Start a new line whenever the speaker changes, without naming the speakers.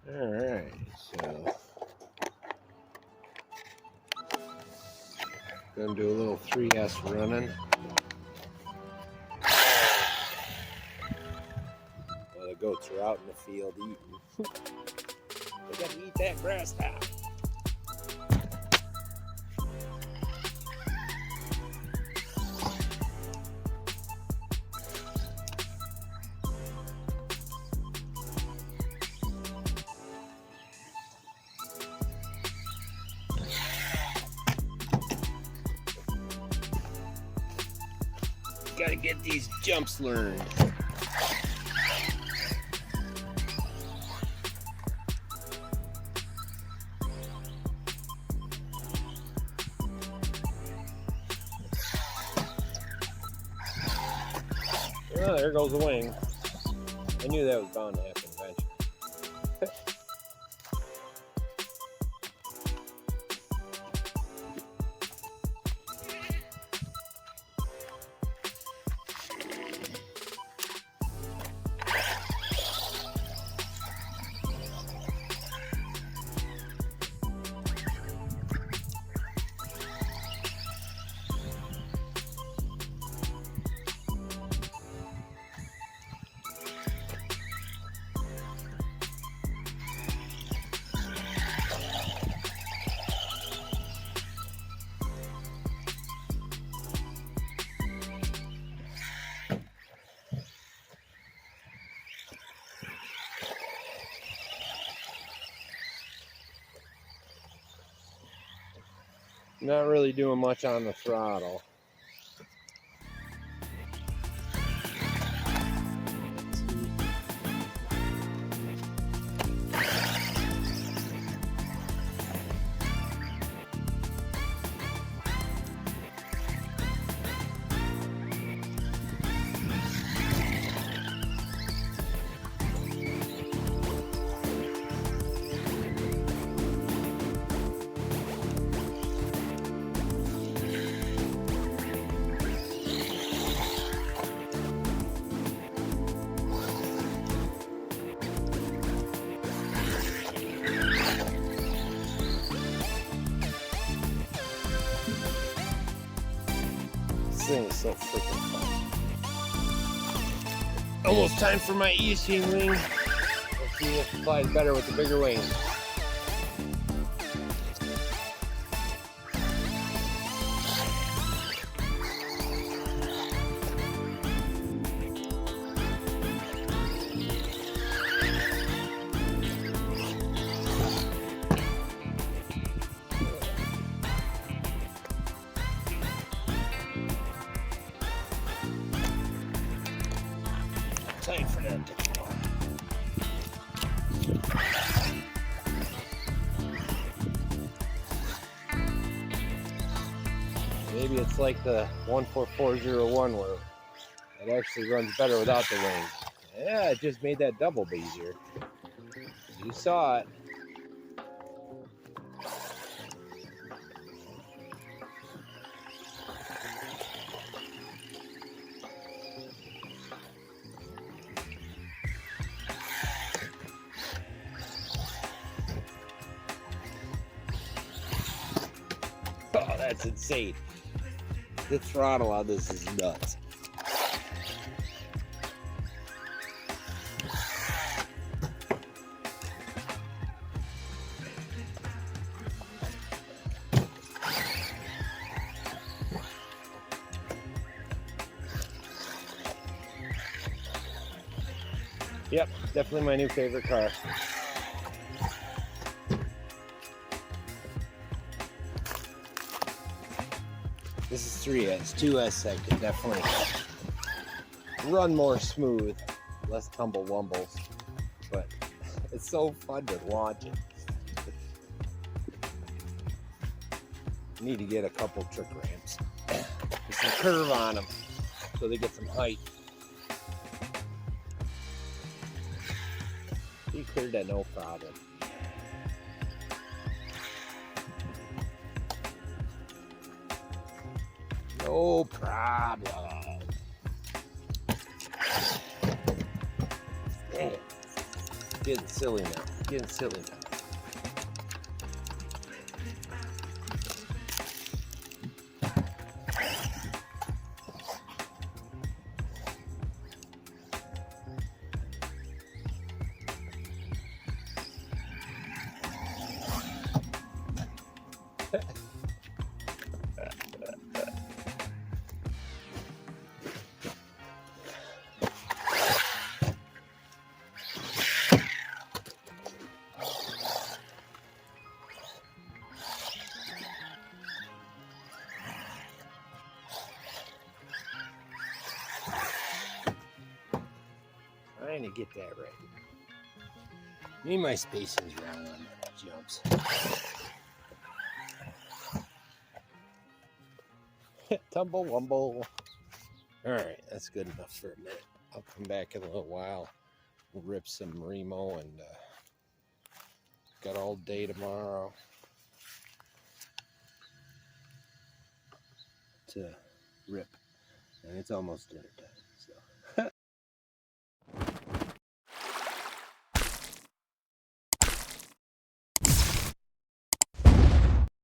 All right, so gonna do a little 3S running. Well, the goats are out in the field eating. They gotta eat that grass top. Gotta get these jumps learned. Oh, there goes the wing. I knew that was bound to happen eventually. Not really doing much on the throttle. This thing is so freaking fun. Almost time for my E-Stream wing. Let's see if it flies better with the bigger wing. Time for that to go. Maybe it's like the 14401 where it actually runs better without the wing. Yeah, it just made that double easier. You saw it. Oh, that's insane. The throttle on this is nuts. Yep, definitely my new favorite car. This is 3S, 2S I could definitely run more smooth, less tumble wumbles, but it's so fun to launch it. Need to get a couple trick ramps with some curve on them so they get some height. He cleared that no problem. No problem. Dang it. Getting silly now. Getting silly now. Trying to get that right. Maybe my spacing's wrong on the jumps. Tumble wumble. Alright, that's good enough for a minute. I'll come back in a little while. We'll rip some Remo and got all day tomorrow to rip. And it's almost dinner time, so.